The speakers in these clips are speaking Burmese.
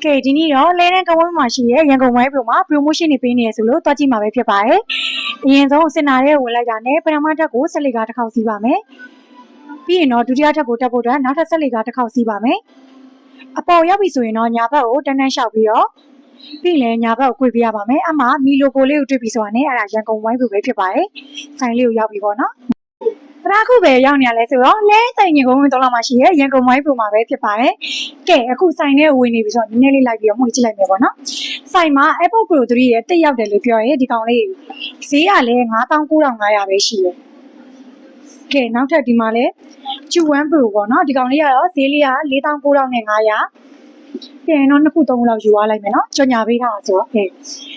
ကဲဒီနေ့တော့လဲတဲ့ကဝန်းမှာရှိရဲ့ရန်ကုန်ဝိုင်းပရိုမှာ promotion တွေပေးနေရဆိုလို့တွားကြည့်မှာပဲဖြစ်ပါတယ်။အရင်ဆုံးစင်နာရဲ့ဝင်လိုက်တာနဲ့ပထမထပ်ကို14ကားတစ်ခေါက်စီးပါမယ်။ပြီးရင်တော့ဒုတိယထပ်ကိုတက်ဖို့အတွက်နောက်ထပ်14ကားတစ်ခေါက်စီးပါမယ်။အပေါ်ရောက်ပြီဆိုရင်တော့ညာဘက်ကိုတန်းတန်းလျှောက်ပြီးတော့ပြီးရင်ညာဘက်ကို꿰ပြရပါမယ်။အမှမီလိုကိုလေးကိုတွေ့ပြီဆိုတာနဲ့အဲ့ဒါရန်ကုန်ဝိုင်းပရိုပဲဖြစ်ပါတယ်။ဆိုင်လေးကိုရောက်ပြီပေါ့နော်။ပထခုပဲရောက်နေရလဲဆိုတော့လဲဆိုင်ငင်ကုန်းတော့လာမှရှိရဲ့ရန်ကုန်ဝိုင်းပရိုမှာပဲဖြစ်ပါတယ်။ကဲအခုဆိုင်ထဲဝင်နေပြီဆိုတော့နည်းနည်းလေးလိုက်ပြီးတော့မှွေကြည့်လိုက်မယ်ပေါ့နော်။ဆိုင်မှာ Apple Pro 3ရဲ့တက်ရောက်တယ်လို့ပြောရဲဒီကောင်လေးဈေးကလည်း99,500ပဲရှိတယ်။ကဲနောက်ထပ်ဒီမှာလဲQ1 Pro ပေါ့နော်ဒီကောင်လေးကတော့ဈေးလေးက49,500ပြန်တော့နှစ်ခုသုံးခုလောက်ယူသွားလိုက်မယ်နော်ကြော်ညာပေးထားတာဆိုတော့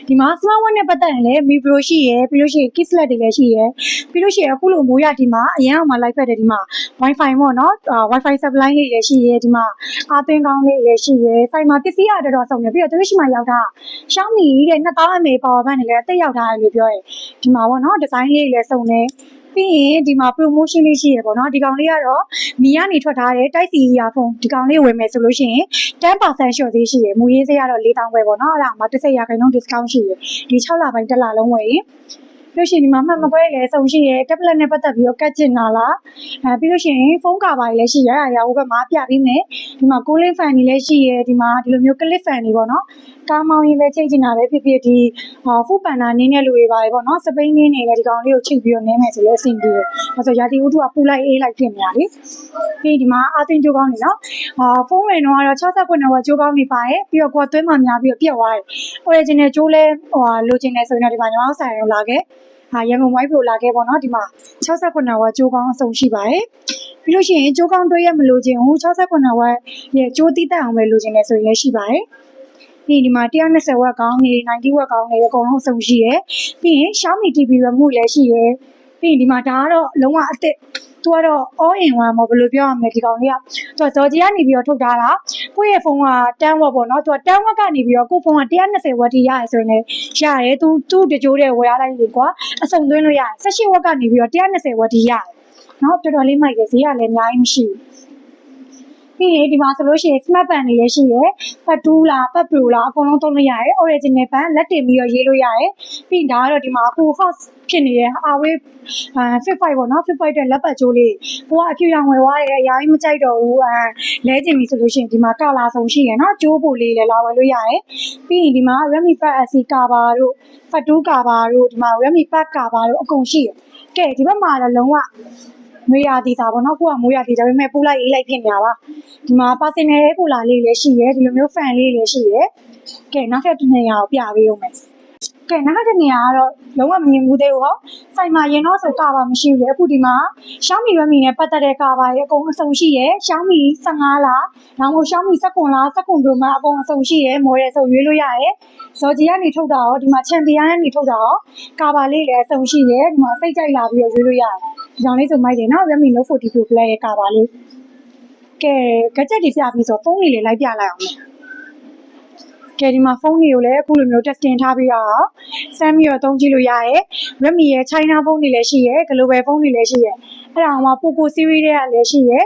ဒီမှာ smartphone နဲ့ပတ်သက်ရင်လည်း Mi Pro ရှိရယ်ပြီးလို့ရှိရင် Kisslet တွေလည်းရှိရယ်ပြီးလို့ရှိရင်အခုလိုမိုးရဒီမှာအရန်အောင်မှာ live ဖက်တယ်ဒီမှာ Wi-Fi ပေါ့နော်Wi-Fi supply လေးလည်းရှိရယ်ဒီမှာအာသွင်းကောင်းလေးလည်းရှိရယ်ဆိုင်မှာပစ္စည်းအတော်ဆုံးတယ်ပြီးတော့သူတို့ရှိမှရောက်တာ Xiaomi တဲ့2000 mAh power bank တွေလည်းတက်ရောက်ထားတယ်လို့ပြောရယ်ဒီမှာပေါ့နော်ဒီဇိုင်းလေးလည်းစုံတယ်ပြီးရင်ဒီမှာ promotion လေးရှိရပေါ့နော်ဒီကောင်လေးကတော့မီကနေထွက်ထားတဲ့တိုက်စီearphoneဒီကောင်လေးဝယ်မယ်ဆိုလို့ရှိရင်10% လျှော့သေးရှိရမူရေးစေးကတော့4000ပဲပေါ့နော်အဲ့ဒါမှာ10% discount ရှိရဒီ6လပိုင်းတစ်လလုံးဝယ်ရင်လို့ရှိရင်ဒီမှာမှတ်မကွဲလည်းစုံရှိရ tablet နဲ့ပတ်သက်ပြီးတော့ကတ်ချင်တာလားပြီးလို့ရှိရင်ဖုန်းကာပါကြီးလည်းရှိရအဲ့ဒါရောဟိုဘက်မှာပြပြီးမယ်ဒီမှာ cooling fan တွေလည်းရှိရဒီမှာဒီလိုမျိုး clip fan တွေပေါ့နော်ကားမောင်းရင်ပဲချိတ်ချင်တာပဲဖြစ်ဖြစ်ဒီဖူပန်နာနင်းတဲ့လူတွေပါပဲပေါ့နော်စပိန်နင်းနေတယ်ဒီကောင်လေးကိုချိတ်ပြီးတော့နင်းမယ်ဆိုလည်းအဆင်ပြေတယ်ဆိုတော့ရာသီဥတုကပူလိုက်အေးလိုက်ဖြစ်နေတာလေပြီးဒီမှာအာသင်ကြိုးကောင်းနေနော်ဖုန်းဝင်တော့69ဝက်ကြိုးကောင်းနေပါရဲ့ပြီးတော့ကိုယ်သွင်းမှများပြီးတော့ပြက်သွားတယ် original ကြိုးလဲလိုချင်တယ်ဆိုရင်တော့ဒီမှာညီမတို့ဆိုင်ရောက်လာခဲ့ရန်ကုန်ဝိုင်းပရိုလာခဲ့ပေါ့နော်ဒီမှာ69ဝက်ကြိုးကောင်းအစုံရှိပါတယ်ပြီးလို့ရှိရင်ကြိုးကောင်းတွဲရမလို့ခြင်းဟို69ဝက်ရဲ့ကြိုးတိတက်အောင်ပဲလိုချင်တယ်ဆိုရင်လည်းရှိပါတယ်ပြီးဒီမှာ120ဝက်ကောင်းနေ90ဝက်ကောင်းနေအကုန်လုံးအစုံရှိရယ်ပြီးရင် Xiaomi TV remote လည်းရှိရယ်ပြီးရင်ဒီမှာဒါကတော့လုံးဝအစ်စ်သူကတော့ all in one မဘယ်လိုပြောရမလဲဒီကောင်လေးကသူကဇော်ကြီးကနေပြီးတော့ထုတ်ထားတာကိုယ့်ရဲ့ဖုန်းက10ဝက်ပေါ့နော်သူက10ဝက်ကနေပြီးတော့ကိုယ့်ဖုန်းက120ဝက်ထိရတယ်ဆိုရင်လည်းရတယ်သူ့တကြိုးတဲ့ဝယ်ရလိုက်လေကွာအစုံသွင်းလို့ရတယ်18ဝက်ကနေပြီးတော့120ဝက်ထိရတယ်နော်တော်တော်လေးမိုက်တယ်ဈေးကလည်းအများကြီးမရှိဘူးပြီးရင်ဒီမှာဆိုလို့ရှိရင် smart band တွေလည်းရှိရယ်ပတ်2လားပတ် pro လားအကုန်လုံးသုံးလို့ရတယ် original band လက်တင်ပြီးတော့ရေးလို့ရတယ်ပြီးရင်ဒါကတော့ဒီမှာအခု hot ဖြစ်နေတဲ့ Huawei Fit 5ပေါ့နော် Fit 5တဲ့လက်ပတ်ကြိုးလေးကိုကအဖြူရောင်ဝယ်သွားတယ်အရင်မကြိုက်တော့ဘူးလဲကျင်ပြီဆိုလို့ရှိရင်ဒီမှာကလာဆုံးရှိရယ်နော်ကြိုးပိုလေးလည်းလာဝယ်လို့ရတယ်ပြီးရင်ဒီမှာ Redmi Pad SC cover တို့ Pad 2 cover တို့ဒီမှာ Redmi Pad cover တို့အကုန်ရှိရယ်ကဲဒီဘက်မှာလည်းလုံးဝမွေးရသေးတာပေါ့နော်ကိုကမွေးရသေးဒါပေမဲ့ပူလိုက်အေးလိုက်ဖြစ်နေတာပါဒီမှာ personal cooler လေးလည်းရှိရယ်ဒီလိုမျိုး fan လေးလည်းရှိရယ်ကဲနောက်ထပ်တစ်နေရာကိုပြပေးဦးမယ်ကဲနောက်ထပ်တစ်နေရာကတော့လုံးဝမမြင်ဘူးသေးဘူးဟောဆိုင်မှာရင်တော့ဆိုကာပါမရှိဘူးလေအခုဒီမှာ Xiaomi Redmi နဲ့ပတ်သက်တဲ့ကာပါရဲ့အကုန်အစုံရှိရယ် Xiaomi 15လားနောက်မို့ Xiaomi 19လား19 Pro မှာအကုန်အစုံရှိရယ် model ဆိုရွေးလို့ရတယ်ဇော်ကြီးကနေထုတ်တာရောဒီမှာ Champion ကနေထုတ်တာရောကာပါလေးလည်းအစုံရှိရယ်ဒီမှာစိတ်ကြိုက်လာပြီးတော့ရွေးလို့ရတယ်ဒီကြောင်လေးဆိုမိုက်တယ်နော် Redmi Note 40 Pro Plus ရဲ့ကာပါလေးကဲ gadget တွေပြပြီးဆိုဖုန်းတွေလည်းလိုက်ပြလိုက်အောင်ကဲဒီမှာဖုန်းတွေကိုလည်းအခုလိုမျိုး testing ထားပြီးတော့စမ်းပြီးတော့သုံးကြည့်လို့ရရဲ Redmi ရဲ့ China ဖုန်းတွေလည်းရှိရဲ Global ဖုန်းတွေလည်းရှိရဲအဲ့ဒါမှ Poco series တွေကလည်းရှိရဲ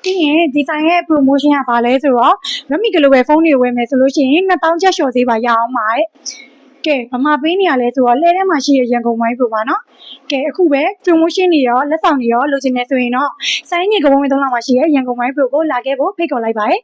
ပြီးရင်ဒီဆိုင်ရဲ့ promotion ကဘာလဲဆိုတော့ Redmi Global ဖုန်းတွေဝယ်မယ်ဆိုလို့ရှိရင်2000ကျပ်လျှော့ဈေးပါရအောင်ပါတဲ့ကဲဘာမှပေးနေရလဲဆိုတော့လဲထဲမှာရှိရရန်ကုန်ဝိုင်းပရိုပါနော်ကဲအခုပဲ promotion တွေရောလက်ဆောင်တွေရောလိုချင်နေဆိုရင်တော့စိုင်းငယ်ကဘုံဝင်3လမှာရှိရရန်ကုန်ဝိုင်းပရိုကိုလာခဲ့ဖို့ဖိတ်ခေါ်လိုက်ပါတယ်